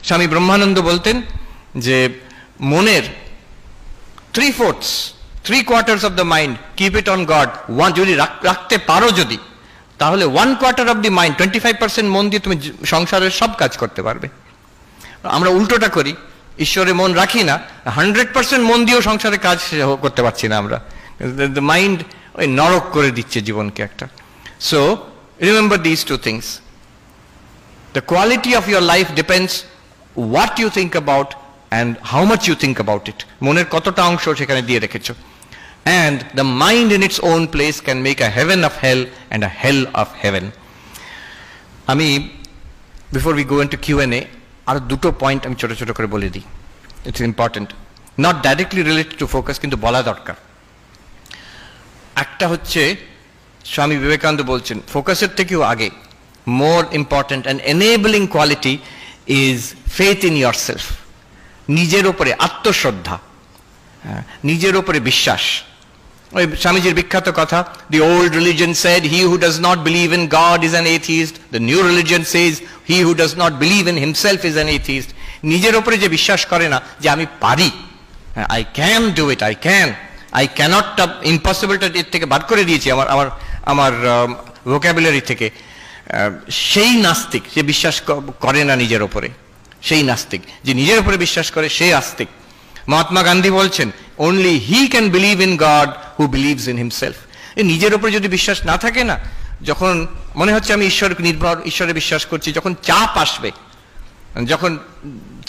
স্বামী ব্রহ্মানন্দ বলতেন যে মনের 3/4 of the mind keep it on god, যদি রাখতে পারো যদি, তাহলে 1/4 অফ দি মাইন্ড 25% মন দিয়ে তুমি সংসারের সব কাজ করতে পারবে। আমরা উল্টোটা করি, ঈশ্বরে মন রাখি না, 100% মন দিয়েও সংসারে কাজ করতে পারছি না আমরা। মাইন্ড ওই নরক করে দিচ্ছে জীবনকে একটা। So remember this two things, the quality of your life depends what you think about and how much you think about it. মনের কতটা অংশ সেখানে দিয়ে রেখেছো। And the mind in its own place can make a heaven of hell and a hell of heaven. আমি before we go into Q&A আর দুটো point আমি ছোট ছোট করে বলে দিই, it's important, not directly related to focus, কিন্তু বলা দরকার। একটা হচ্ছে স্বামী বিবেকানন্দ বলছেন ফোকাসের থেকেও আগে more important and enabling quality is faith in yourself. নিজের উপরে আত্মশ্রদ্ধা, নিজের উপরে বিশ্বাস। ওই স্বামীজির বিখ্যাত কথা, the old religion said he who does not believe in God is an atheist, the new religion says he who does not believe in himself is an atheist. নিজের উপরে যে বিশ্বাস করে না যে আমি পারি, I can do it, I cannot, impossible টা এর থেকে বার করে দিয়েছি আমার ভোকাবুলারি থেকে, সেই নাস্তিক, যে বিশ্বাস করে না নিজের উপরে, সেই নাস্তিক। যে নিজের উপরে বিশ্বাস করে সেই আস্তিক। মহাত্মা গান্ধী বলছেন only he can believe in God who believes in himself. নিজের উপরে যদি বিশ্বাস না থাকে না, যখন মনে হচ্ছে আমি ঈশ্বরে বিশ্বাস করছি, যখন চাপ আসবে, যখন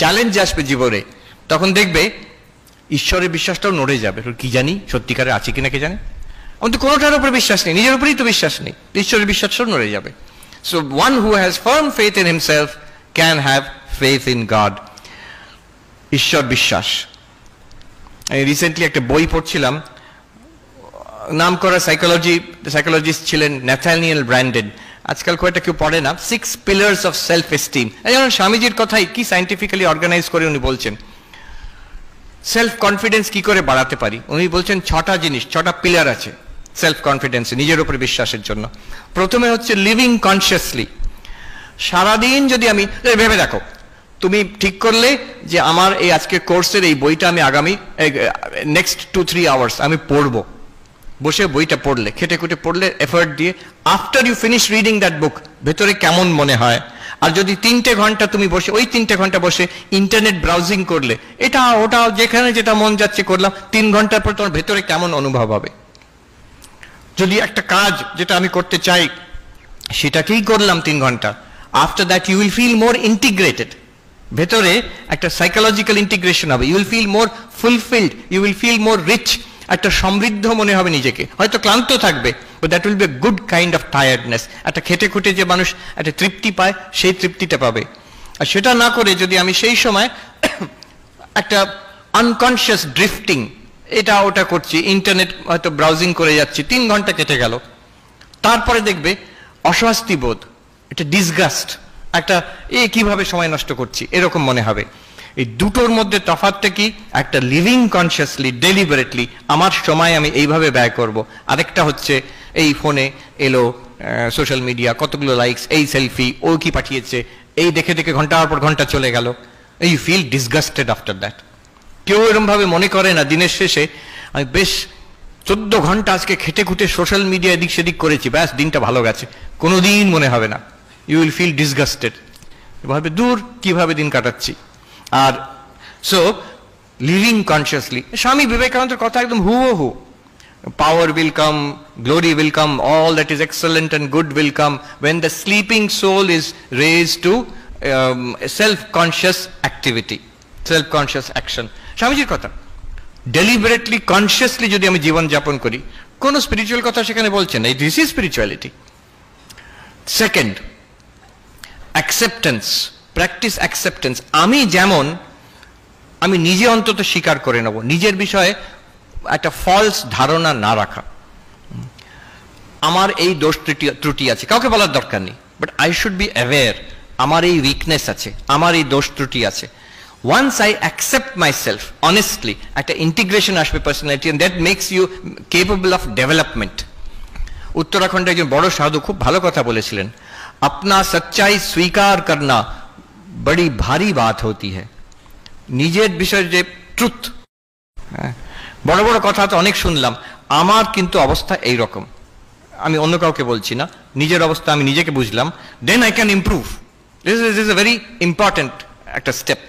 চ্যালেঞ্জ আসবে জীবনে, তখন দেখবে ঈশ্বরের বিশ্বাসটাও নড়ে যাবে। কি জানি সত্যিকারে আছে কিনা কে জানে, আমার তো কোনোটার উপরে বিশ্বাস নেই, নিজের উপরেই তো বিশ্বাস নেই, ঈশ্বরের বিশ্বাসটাও নড়ে যাবে। So one who has firm faith in himself can have faith in God. ঈশ্বর বিশ্বাস। আমি রিসেন্টলি একটা বই পড়ছিলাম, নাম করা সাইকোলজিস্ট ছিলেন ন্যাথানিয়েল ব্র্যান্ডেন, আজকাল খুব একটা কেউ পড়ে না, 6 pillars of self esteem। যেমন স্বামীজির কথাই কি সাইন্টিফিক্যালি অর্গানাইজ করে উনি বলছেন সেলফ কনফিডেন্স কি করে বাড়াতে পারি। উনি বলছেন 6টা জিনিস, 6টা পিলার আছে সেলফ কনফিডেন্স, নিজের উপরে বিশ্বাসের জন্য। প্রথমে হচ্ছে লিভিং কনসিয়াসলি। সারাদিন যদি আমি ভেবে দেখো, তুমি ঠিক করলে যে আমার এই আজকের কোর্সের এই বইটা আমি আগামী নেক্সট 2-3 আওয়ার্স আমি পড়বো, বসে বইটা পড়লে, খেটে খুটে পড়লে, এফোর্ট দিয়ে, after you finish reading that book ভেতরে কেমন মনে হয়। আর যদি 3টে ঘন্টা তুমি বসে, ওই 3টে ঘন্টা বসে ইন্টারনেট ব্রাউজিং করলে, এটা ওটা যেখানে যেটা মন যাচ্ছে করলাম, 3 ঘন্টার পর তোমার ভেতরে কেমন অনুভব হবে। যদি একটা কাজ যেটা আমি করতে চাই সেটাকেই করলাম 3 ঘন্টা, after that you will feel more integrated, ভেতরে একটা সাইকোলজিক্যাল ইন্টিগ্রেশন হবে, you will feel more fulfilled, you will feel more rich, একটা সমৃদ্ধ মনে হবে নিজেকে। হয়তো ক্লান্ত থাকবে, but that will be a good kind of tiredness. একটা খেটে খুঁটে যে মানুষ একটা তৃপ্তি পায়, সেই তৃপ্তিটা পাবে। আর সেটা না করে যদি আমি সেই সময় একটা আনকনসিয়াস ড্রিফটিং, এটা ওটা করছি, ইন্টারনেট হয়তো ব্রাউজিং করে যাচ্ছি, 3 ঘন্টা কেটে গেল, তারপরে দেখবে অস্বস্তি বোধ, এটা ডিসগাস্ট, একটা কিভাবে সময় নষ্ট করছি এরকম মনে হবে। এই দুটোর মধ্যে তফাৎটা কি? একটা লিভিং কনসিয়াসলি, ডেলিবারেটলি আমার সময় আমি এইভাবে ব্যয় করব, আরেকটা হচ্ছে এই ফোনে এলো সোশ্যাল মিডিয়া, কতগুলো লাইকস, এই সেলফি, ও কি পাঠিয়েছে, এই দেখে দেখে ঘন্টার পর ঘন্টা চলে গেল, you feel disgusted after that. কেউ এরকম ভাবে মনে করে না দিনের শেষে আমি বেশ 14 ঘন্টা আজকে খেটে খুঁটে সোশ্যাল মিডিয়া এদিক সেদিক করেছি, ব্যাস দিনটা ভালো গেছে, কোনোদিন মনে হবে না। ইউ উইল ফিল ডিসগাস্টেড, ভাবে দূর কিভাবে দিন কাটাচ্ছি। আর সো লিভিং কনসিয়াসলি, স্বামী বিবেকানন্দের কথা একদম হুবহু, power will come, glory will come, all that is excellent and good will come when the sleeping soul is raised to self-conscious activity, self-conscious action. স্বামীজির কথা, ডেলিবারেটলি কনসিয়াসলি যদি আমি জীবন যাপন করি, কোন স্পিরিচুয়াল কথা সেখানে বলছেন না, this is spirituality. Second, acceptance, practice acceptance. আমি যেমন, আমি নিজে অন্তত স্বীকার করে নেব, নিজের বিষয়ে একটা ফলস ধারণা না রাখা। আমার এই দোষ ত্রুটি আছে, কাউকে বলার দরকার নেই, but I should be aware আমার এই উইকনেস আছে, আমার এই দোষ ত্রুটি আছে। Once I accept myself honestly, একটা ইন্টিগ্রেশন আসবে personality, and that makes you capable of development. উত্তরাখণ্ডে একজন বড় সাধু খুব ভালো কথা বলেছিলেন, अपना सच्चाई स्वीकार करना बड़ी भारी बात होती है নিজের বিষয়ে যে ট্রুথ বড় বড় কথা তো অনেক শুনলাম আমার কিন্তু অবস্থা এই রকম আমি অন্য কাউকে বলছি না নিজের অবস্থা আমি নিজেকে বুঝলাম then I can improve this is a very important একটা স্টেপ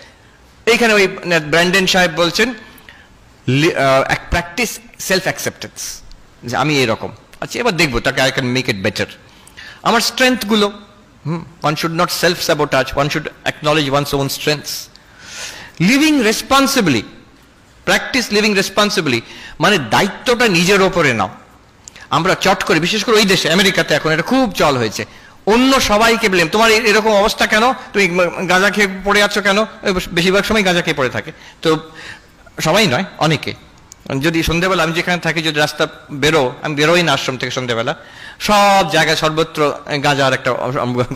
এইখানে ওই ব্র্যান্ডন সাহেব বলছেন প্র্যাকটিস সেলফ অ্যাকসেপ্টেন্স যে আমি এরকম আচ্ছা এবার দেখবো তাকে I can make it better আমার স্ট্রেংথ গুলো one should not self sabotage one should acknowledge one's own strengths living responsibly practice living responsibly মানে দায়িত্বটা নিজের উপরে নাও আমরা চট করে বিশেষ করে ওই দেশে আমেরিকাতে এখন এটা খুব চল হয়েছে অন্য সবাইকে ব্লেম তোমার এরকম অবস্থা কেন তুমি গাঁজা খেয়ে পড়ে আছো কেন বেশিরভাগ সময় গাঁজা খেয়ে পড়ে থাকে তো সবাই নয় অনেকে যদি সন্ধ্যাবেলা আমি যেখানে থাকি যদি রাস্তা আমি বেরোই না আশ্রম থেকে সন্ধ্যাবেলা সব জায়গায় সর্বত্র গাঁজার একটা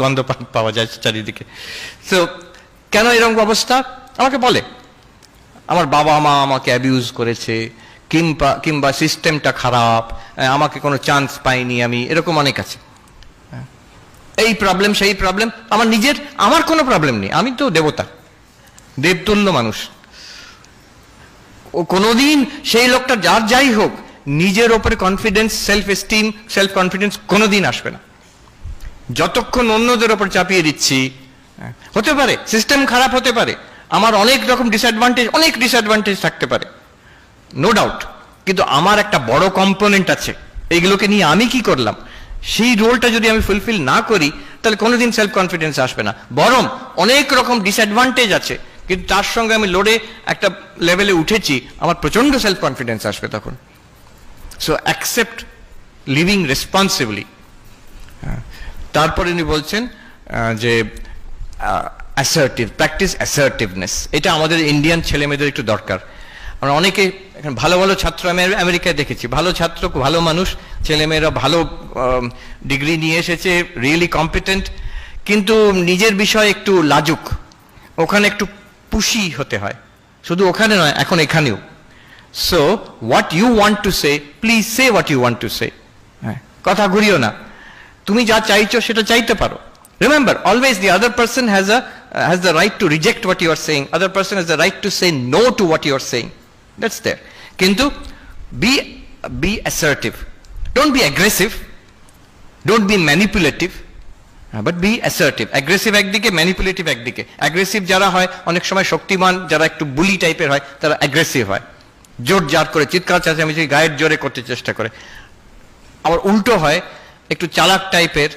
গন্ধ পাওয়া যায় চারিদিকে তো কেন এরকম অবস্থা আমাকে বলে আমার বাবা মা আমাকে অ্যাবিউজ করেছে কিংবা সিস্টেমটা খারাপ আমাকে কোনো চান্স পাইনি আমি এরকম অনেক আছে এই প্রবলেম সেই প্রবলেম আমার কোনো প্রবলেম নেই আমি তো দেবতা দেবতুল্য মানুষ ও কোনোদিন সেই লোকটা যার যাই হোক নিজের ওপরে confidence self esteem self confidence কোনোদিন আসবে না যতক্ষণ অন্যদের ওপর চাপিয়ে দিচ্ছি হতে পারে সিস্টেম খারাপ হতে পারে আমার অনেক রকম ডিসঅ্যাডভান্টেজ থাকতে পারে নো ডাউট কিন্তু আমার একটা বড় কম্পোনেন্ট আছে এইগুলোকে নিয়ে আমি কি করলাম সেই রোলটা যদি আমি ফুলফিল না করি তাহলে কোনোদিন সেলফ কনফিডেন্স আসবে না বরং অনেক রকম ডিসঅ্যাডভান্টেজ আছে কিন্তু তার সঙ্গে আমি লড়ে একটা লেভেলে উঠেছি আমার প্রচন্ড সেলফ কনফিডেন্স আসবে তখন সো অ্যাকসেপ্ট লিভিং রেসপন্সিবলি তারপরে উনি বলছেন যে অ্যাসার্টিভ প্র্যাকটিস অ্যাসার্টিভনেস এটা আমাদের ইন্ডিয়ান ছেলে মেয়েদের একটু দরকার আমরা অনেকে এখানে ভালো ভালো ছাত্র আমি আমেরিকায় দেখেছি ভালো ছাত্র ভালো মানুষ ছেলেমেয়েরা ভালো ডিগ্রি নিয়ে এসেছে রিয়েলি কম্পিটেন্ট কিন্তু নিজের বিষয়ে একটু লাজুক ওখানে একটু পুশি হতে হয় শুধু ওখানে নয় এখন এখানেও so what you want to say please say what you want to say কথা ঘুরিও না তুমি যা চাইছো সেটা চাইতে পারো remember always the other person has the right to reject what you are saying other person has the right to say no to what you are saying that's there কিন্তু be assertive don't be aggressive don't be manipulative but be assertive aggressive একদিকে manipulative একদিকে aggressive যারা হয় অনেক সময় শক্তিমান যারা একটু বুলি টাইপের হয় তারা অ্যাগ্রেসিভ হয় জোর জার করে চিৎকার চেঁচামেচি গায়ের জোরে করতে চেষ্টা করে আবার উল্টো হয় একটু চালাক টাইপের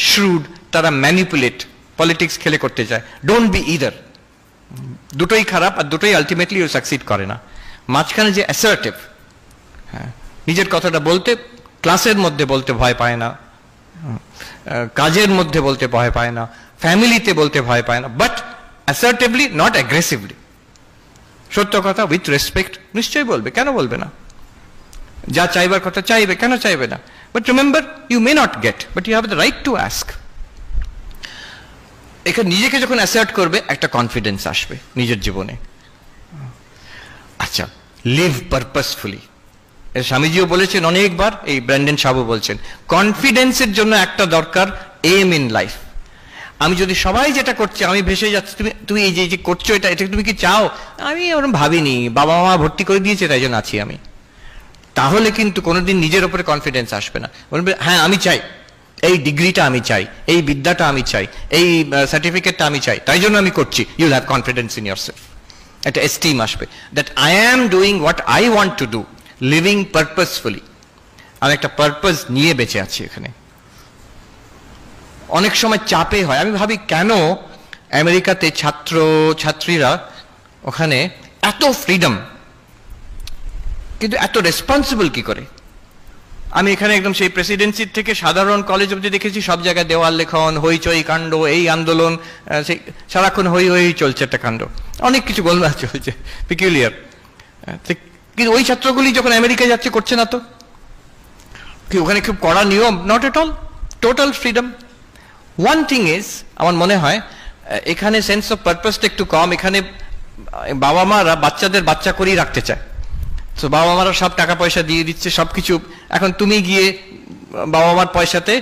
শ্রুড তারা ম্যানিপুলেট পলিটিক্স খেলে করতে চায় ডোন্ট বি ইদার দুটোই খারাপ আর দুটোই আলটিমেটলি সাকসিড করে না মাঝখানে যে অ্যাসার্টিভ নিজের কথাটা বলতে ক্লাসের মধ্যে বলতে ভয় পায় না কাজের মধ্যে বলতে ভয় পায় না ফ্যামিলিতে বলতে ভয় পায় না বাট অ্যাসার্টিভলি নট অ্যাগ্রেসিভলি সত্য কথা উইথ রেসপেক্ট নিশ্চয়ই বলবে কেন বলবে না যা চাইবার কথা চাইবে কেন চাইবে না but remember you may not get but you have the right to ask এখানে নিজেকে যখন অ্যাসার্ট করবে একটা কনফিডেন্স আসবে নিজের জীবনে আচ্ছা লিভ পারপাসফুলি স্বামীজিও বলেছেন অনেকবার এই ব্র্যান্ডন সাবু বলছেন কনফিডেন্সের জন্য একটা দরকার এম ইন লাইফ আমি যদি সবাই যেটা করছে আমি ভেসে যাচ্ছি তুমি এই যে করছো এটা তুমি কি চাও আমি ওরকম ভাবিনি বাবা মা ভর্তি করে দিয়েছে তাই জন্য আছি আমি তাহলে কিন্তু কোনোদিন নিজের উপরে কনফিডেন্স আসবে না বলবে হ্যাঁ আমি চাই এই ডিগ্রিটা আমি চাই এই বিদ্যাটা আমি চাই এই সার্টিফিকেটটা আমি চাই তাই জন্য আমি করছি you'll have confidence in yourself একটা এস্টিম আসবে that I am doing what I want to do living purposefully আমি একটা পারপাস নিয়ে বেঁচে আছি এখানে অনেক সময় চাপে হয় আমি ভাবি কেন আমেরিকাতে ছাত্র ছাত্রীরা ওখানে এত ফ্রিডম কিন্তু এত রেসপন্সিবল কি করে আমি এখানে একদম সেই প্রেসিডেন্সির থেকে সাধারণ কলেজ অবধি দেখেছি সব জায়গায় দেওয়াল লেখন হইচই কাণ্ড এই আন্দোলন সেই সারাক্ষণ হই চলছে একটা কাণ্ড অনেক কিছু গোলমাল চলছে পিকুলিয়ার কিন্তু ওই ছাত্রগুলি যখন আমেরিকায় যাচ্ছে করছে না তো কি ওখানে খুব কড়া নিয়ম not at all total freedom one thing is আমার মনে হয় এখানে সেন্স অফ পারপাসটা একটু কম এখানে বাবা মারা বাচ্চাদের বাচ্চা করেই রাখতে চায় তো বাবা মারা সব টাকা পয়সা দিয়ে দিচ্ছে সবকিছু এখন তুমি গিয়ে বাবা মার পয়সাতে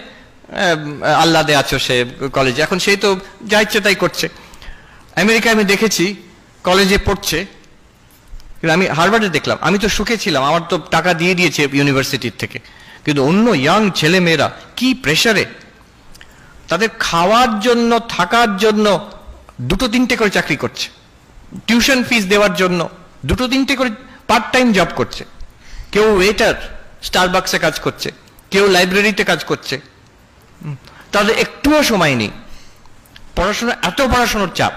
আহ্লাদে আছো সে কলেজে এখন সেই তো যা ইচ্ছে তাই করছে আমেরিকায় আমি দেখেছি কলেজে পড়ছে, আমি হার্ভার্ডে দেখলাম, আমি তো সুখে ছিলাম, আমার তো টাকা দিয়ে দিয়েছে ইউনিভার্সিটির থেকে, কিন্তু অন্য ইয়াং ছেলে মেয়েরা কি প্রেসারে, তাদের খাওয়ার জন্য থাকার জন্য 2-3টে করে চাকরি করছে, টিউশন ফিস দেওয়ার জন্য 2-3টে করে পার্ট টাইম জব করছে, কেউ ওয়েটার স্টারবাক্সে কাজ করছে, কেউ লাইব্রেরিতে কাজ করছে, তাদের একটুও সময় নেই। পড়াশোনা, এত পড়াশোনার চাপ।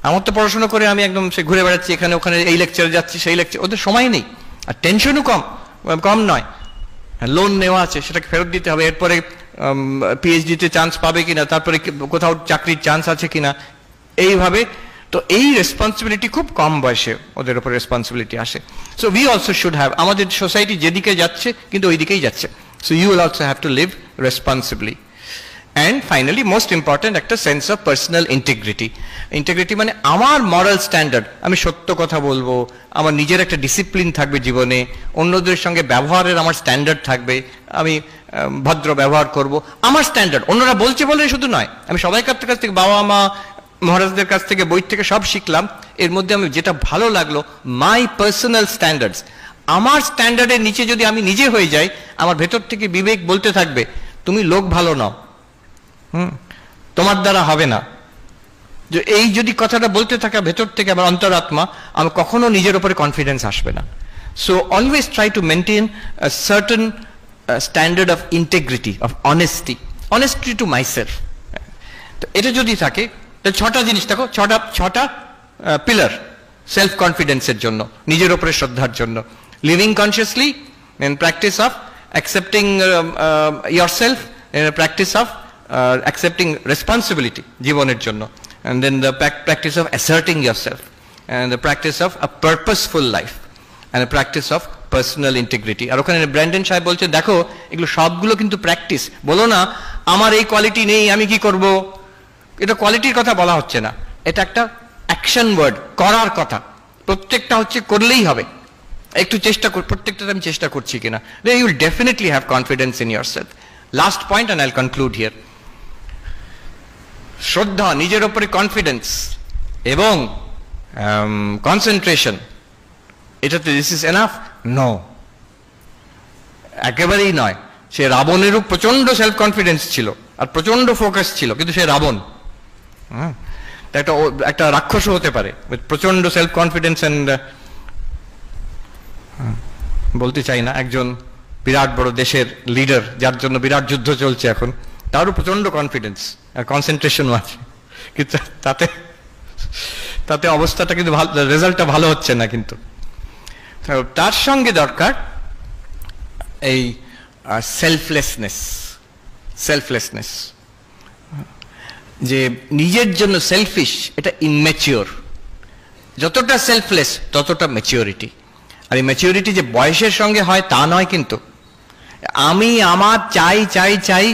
আমার তো পড়াশোনা করে আমি একদম সে ঘুরে বেড়াচ্ছি, এখানে ওখানে, এই লেকচারে যাচ্ছি সেই লেকচার, ওদের সময় নেই। আর টেনশনও কম নয়, লোন নেওয়া আছে সেটাকে ফেরত দিতে হবে, এরপরে পিএইচডিতে চান্স পাবে কিনা, তারপরে কোথাও চাকরির চান্স আছে কিনা, এইভাবে। তো এই রেসপন্সিবিলিটি খুব কম বয়সে ওদের উপর রেসপন্সিবিলিটি আসে। So we also should have, আমাদের সোসাইটি যেদিকে যাচ্ছে কিন্তু ওই দিকেই যাচ্ছে, so you will also have to live responsibly. And finally most important, একটা sense of personal integrity. Integrity মানে আমার মরাল স্ট্যান্ডার্ড, আমি সত্য কথা বলবো, আমার নিজের একটা ডিসিপ্লিন থাকবে জীবনে, অন্যদের সঙ্গে ব্যবহারের আমার স্ট্যান্ডার্ড থাকবে, আমি ভদ্র ব্যবহার করব, আমার স্ট্যান্ডার্ড। অন্যরা বলছে বলে শুধু নয়, আমি সবাইকার কাছ থেকে, বাবা মা মহারাজদের কাছ থেকে, বই থেকে সব শিখলাম, এর মধ্যে আমি যেটা ভালো লাগলো, মাই পার্সোনাল স্ট্যান্ডার্ডস। আমার স্ট্যান্ডার্ডের নিচে যদি আমি নিজে হয়ে যাই, আমার ভেতর থেকে বিবেক বলতে থাকবে তুমি লোক ভালো নাও, তোমার দ্বারা হবে না। যে এই যদি কথাটা বলতে থাকে ভেতর থেকে আমার অন্তরাত্মা, আমি কখনো নিজের উপরে কনফিডেন্স আসবে না। So always try to maintain a certain standard of integrity, of honesty to myself. তো এটা যদি থাকে, তাহলে 6টা জিনিস, দেখো 6টা পিলার সেলফ কনফিডেন্সের জন্য, নিজের উপরে শ্রদ্ধার জন্য। Living consciously, in practice of accepting yourself, in a practice of accepting responsibility জীবনের জন্য, and then the practice of asserting yourself, and the practice of a purposeful life, and a practice of personal integrity. আর ওখানে Brandon সাহেব বলছে, দেখো এগুলো সবগুলো কিন্তু practice. বলো না আমার এই কোয়ালিটি নেই, আমি কি করব, এটা কোয়ালিটির কথা বলা হচ্ছে না, এটা একটা অ্যাকশন ওয়ার্ড, করার কথা। প্রত্যেকটা হচ্ছে করলেই হবে, একটু চেষ্টা কর, প্রত্যেকটাতে আমি চেষ্টা করছি কিনা, then you will definitely have confidence in yourself. Last point and I'll conclude here. শ্রদ্ধা, নিজের উপরে কনফিডেন্স এবং কনসেন্ট্রেশন, এটাতে দিস ইজ এনাফ? নো, একেবারেই নয়। সে রাবণেরও প্রচন্ড সেলফ কনফিডেন্স ছিল আর প্রচন্ড ফোকাস ছিল, কিন্তু সে রাবণ, একটা রাক্ষসও হতে পারে প্রচন্ড সেলফ কনফিডেন্স। অ্যান্ড বলতে চাই না, একজন বিরাট বড় দেশের লিডার, যার জন্য বিরাট যুদ্ধ চলছে এখন, তারও প্রচন্ড কনফিডেন্স আর কনসেন্ট্রেশনও আছে, কিন্তু তাতে অবস্থাটা কিন্তু রেজাল্টটা ভালো হচ্ছে না। কিন্তু তার সঙ্গে দরকার এই সেলফলেসনেস, যে নিজের জন্য সেলফিশ, এটা ইনম্যাচিওর। যতটা সেলফলেস ততটা ম্যাচিওরিটি। আর এই ম্যাচিওরিটি যে বয়সের সঙ্গে হয় তা নয়, কিন্তু আমি আমার চাই চাই চাই,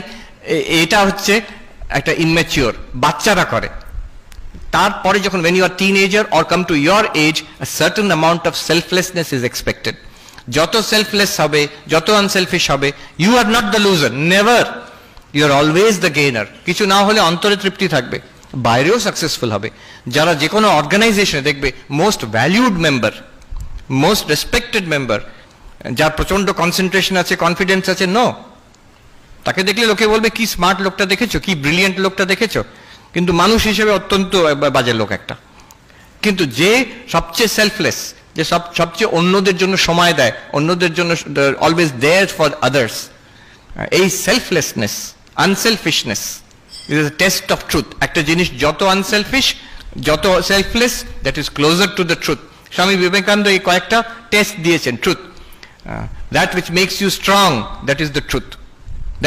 এটা হচ্ছে একটা ইনম্যাচিওর, বাচ্চারা করে। তারপরে যখন when you are teenager or come to your age, a certain amount of selflessness is expected. যত সেলফলেস হবে, যত আনসেলফিশ হবে, you are not the loser, never, you are always the gainer. কিছু না হলে অন্তরে তৃপ্তি থাকবে, বাইরেও সাকসেসফুল হবে। যারা যে কোনো অর্গানাইজেশনে দেখবে most valued member, most respected member, যার প্রচন্ড কনসেন্ট্রেশন আছে, কনফিডেন্স আছে, নো, তাকে দেখলে লোকে বলবে কি স্মার্ট লোকটা দেখেছো, কি ব্রিলিয়েন্ট লোকটা দেখেছো, কিন্তু মানুষ হিসেবে অত্যন্ত বাজে লোক একটা। কিন্তু যে সবচেয়ে সেলফলেস, যে সবচেয়ে অন্যদের জন্য সময় দেয়, অন্যদের জন্য অলওয়েজ দেয়ার ফর আদার্স, এই selflessness, unselfishness is a test of truth. একটা জিনিস যত আনসেলফিশ, যত selfless, that is closer to the truth. Swami Vivekananda এই কয়েকটা টেস্ট দিয়েছেন। Truth, that which makes you strong, that is the truth.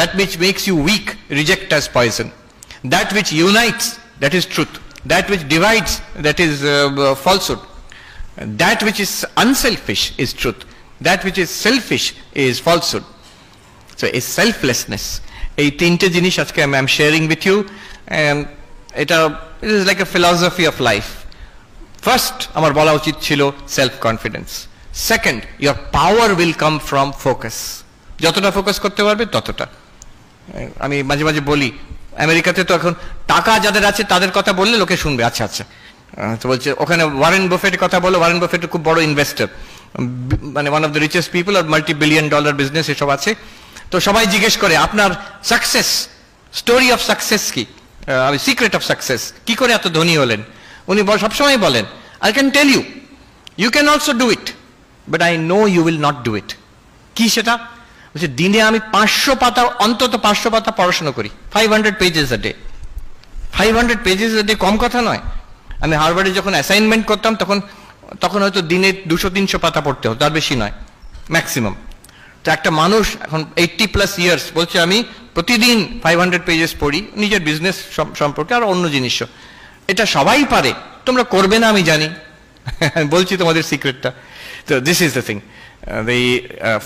That which makes you weak, reject as poison. That which unites, that is truth. That which divides, that is falsehood. That which is unselfish is truth. That which is selfish is falsehood. So a selflessness, এই তিনটে জিনিস আজকে I am sharing with you. It is like a philosophy of life. First, আমার বলা উচিত ছিল self confidence. Second, your power will come from focus. যতটা focus করতে পারবে ততটা। আমি মাঝে মাঝে বলি, আমেরিকাতে তো এখন টাকা যাদের আছে তাদের কথা বললে লোকে শুনবে, আচ্ছা আচ্ছা। তো বলছে ওখানে ওয়ারেন বাফেটের কথা বলো, ওয়ারেন বাফেট খুব বড় ইনভেস্টর, মানে one of the richest people, আর $multi-billion বিজনেস এসব আছে। তো সবাই জিজ্ঞেস করে আপনার সাকসেস স্টোরি অফ সাকসেস কি, সিক্রেট অফ সাকসেস, কি করে এত ধনী হলেন? উনি সবসময় বলেন, I can tell you, you can also do it, but I know you will not do it. কি সেটা? বলছে দিনে আমি 500 পাতা, অন্তত 500 পাতা পড়াশোনা করি, 500 pages a day. 500 pages a day কম কথা নয়। আমি হার্ভার্ডে যখন অ্যাসাইনমেন্ট করতাম তখন হয়তো দিনে 200-300 পাতা পড়তে হতো, তার বেশি নয় ম্যাক্সিমাম। তো একটা মানুষ এখন 80+ ইয়ার্স বলছে আমি প্রতিদিন 500 পেজেস পড়ি, নিজের বিজনেস সম্পর্কে আর অন্য জিনিসও। এটা সবাই পারে, তোমরা করবে না আমি জানি, আমি বলছি তোমাদের সিক্রেটটা। তো this is the thing, the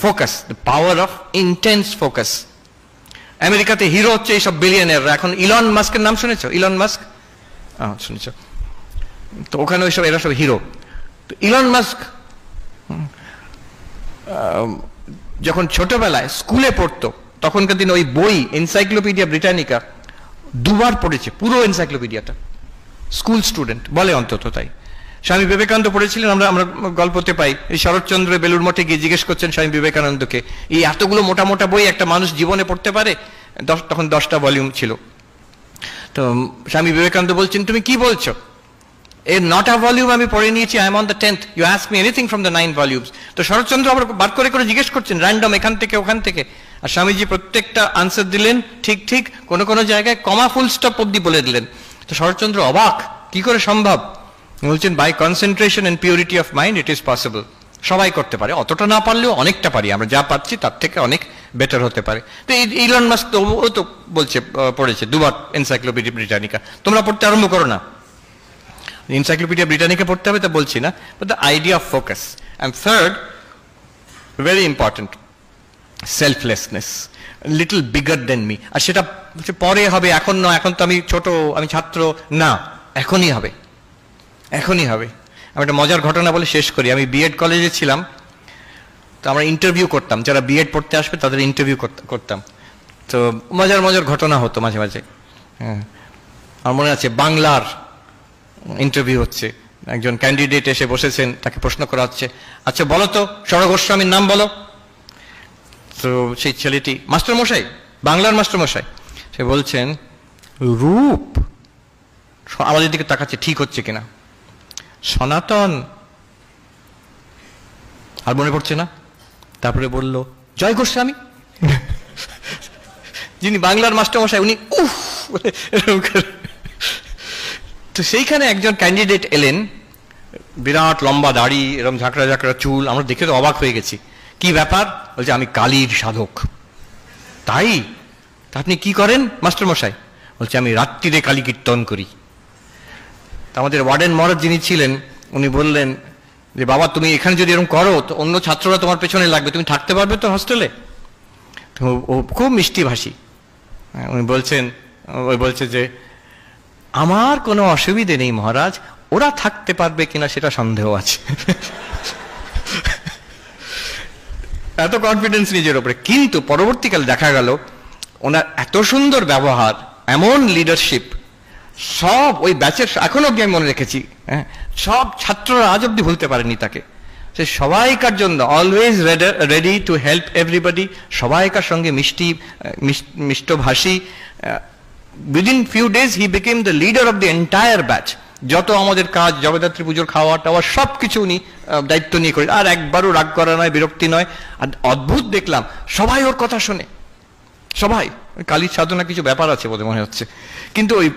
focus, the power of intense focus. আমেরিকাতে হিরো হচ্ছে এইসব বিলিয়নিয়াররা। এখন ইলন মাস্কের নাম শুনেছো? ইলন মাস্ক শুনেছো? তো ওখানে ওইসব এরা সব হিরো। তো ইলন মাস্ক যখন ছোটবেলায় স্কুলে পড়তো তখনকার দিনে ওই বই এনসাইক্লোপিডিয়া ব্রিটানিকা 2 বার পড়েছে, পুরো এনসাইক্লোপিডিয়াটা। স্কুল স্টুডেন্ট বলে অন্তত তাই। স্বামী বিবেকানন্দ পড়েছিলেন, আমরা গল্পতে পাই। এই শরৎচন্দ্র বেলুর মঠে গিয়ে জিজ্ঞেস করছেন স্বামী বিবেকানন্দকে, এই এতগুলো মোটা মোটা বই একটা মানুষ জীবনে পড়তে পারে? তখন 10টা ভলিউম ছিল। তো স্বামী বিবেকানন্দ বলছেন তুমি কি বলছো, এর 9টা ভলিউম আমি পড়ে নিয়েছি, I am on the 10th, you ask me anything from the 9 volumes. তো শরৎচন্দ্র আবার বার করে করে জিজ্ঞেস করছেন র্যান্ডম, এখান থেকে ওখান থেকে, আর স্বামীজি প্রত্যেকটা আনসার দিলেন ঠিক ঠিক, কোনো জায়গায় কমা ফুল স্টপ অব্দি বলে দিলেন। তো শরৎচন্দ্র অবাক, কি করে সম্ভব? বলছেন by concentration and purity of mind it is possible. সবাই করতে পারে, অতটা না পারলেও অনেকটা পারি আমরা, যা পাচ্ছি তার থেকে অনেক বেটার হতে পারে। তো ইলন মাস্ক তো ও তো বলছে পড়েছে 2 বার এনসাইক্লোপিডিয়া ব্রিটানিকা। তোমরা পড়তে আরম্ভ করো না, এনসাইক্লোপিডিয়া ব্রিটানিকা পড়তে হবে তা বলছি না, but the idea of focus. And third, very important, selflessness, little bigger than me. আর সেটা পরে হবে, এখন নয়, এখন তো আমি ছোট, আমি ছাত্র না, এখনই হবে, এখনই হবে। আমি একটা মজার ঘটনা বলে শেষ করি। আমি বিএড কলেজে ছিলাম, তো আমরা ইন্টারভিউ করতাম, যারা বিএড পড়তে আসবে তাদের ইন্টারভিউ করতাম। তো মজার মজার ঘটনা হতো মাঝে মাঝে। হ্যাঁ, আমার মনে আছে বাংলার ইন্টারভিউ হচ্ছে, একজন ক্যান্ডিডেট এসে বসেছেন, তাকে প্রশ্ন করা হচ্ছে, আচ্ছা বলো তো সরলা গোস্বামীর নাম বলো। তো সেই ছেলেটি, মাস্টারমশাই, বাংলার মাস্টারমশাই, সে বলছেন রূপ। আমাদের দিকে তাকাচ্ছে ঠিক হচ্ছে কিনা। সনাতন, আর মনে পড়ছে না। তারপরে বলল জয় গোস্বামী, যিনি বাংলার মাস্টারমশাই, উনি উফ। তো সেইখানে একজন ক্যান্ডিডেট এলেন, বিরাট লম্বা দাড়ি, এরকম ঝাঁকড়া ঝাঁকড়া চুল, আমরা দেখে তো অবাক হয়ে গেছি, কি ব্যাপার? বলছে আমি কালীর সাধক। তাই? আপনি কি করেন মাস্টারমশাই? বলছে আমি রাত্রিরে কালী কীর্তন করি। আমাদের ওয়ার্ডেন মহারাজ যিনি ছিলেন, উনি বললেন যে বাবা তুমি এখানে যদি এরকম করো তো অন্য ছাত্ররা তোমার পেছনে লাগবে, তুমি থাকতে পারবে তো হোস্টেলে? তো ও খুব মিষ্টি ভাষী, উনি বলছেন, ওই বলছে যে আমার কোনো অসুবিধে নেই মহারাজ, ওরা থাকতে পারবে কিনা সেটা সন্দেহ আছে। এত কনফিডেন্স নিজের উপরে। কিন্তু পরবর্তীকালে দেখা গেল ওনার এত সুন্দর ব্যবহার, এমন লিডারশিপ, সব ওই ব্যাচের, এখনো অব্দি আমি মনে রেখেছি, হ্যাঁ, সব ছাত্ররা আজ অব্দি ভুলতে পারেনি তাকে। সে সবাইকার জন্য always ready to help everybody, সবাইকার সঙ্গে মিষ্টভাষী। Within few days he became the leader of the entire batch. যত আমাদের কাজ, জগদ্ধাত্রী পুজোর খাওয়া টাওয়া সবকিছু উনি দায়িত্ব নিয়ে করেন, আর একবারও রাগ করা নয়, বিরক্তি নয়। আর অদ্ভুত দেখলাম, সবাই ওর কথা শোনে, সবাই। কালীর সাধনা কিছু ব্যাপার আছে বলে মনে হচ্ছে, কিন্তু ওই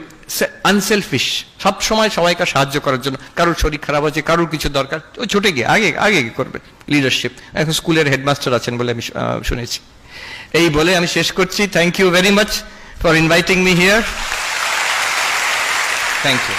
আনসেলফিশ, সব সময় সবাইকে সাহায্য করার জন্য। কারোর শরীর খারাপ আছে, কারোর কিছু দরকার, ও ছুটে গিয়ে আগে আগে করবে, লিডারশিপ। এখন স্কুলের হেডমাস্টার আছেন বলে আমি শুনেছি। এই বলে আমি শেষ করছি। Thank you very much for inviting me here. Thank you.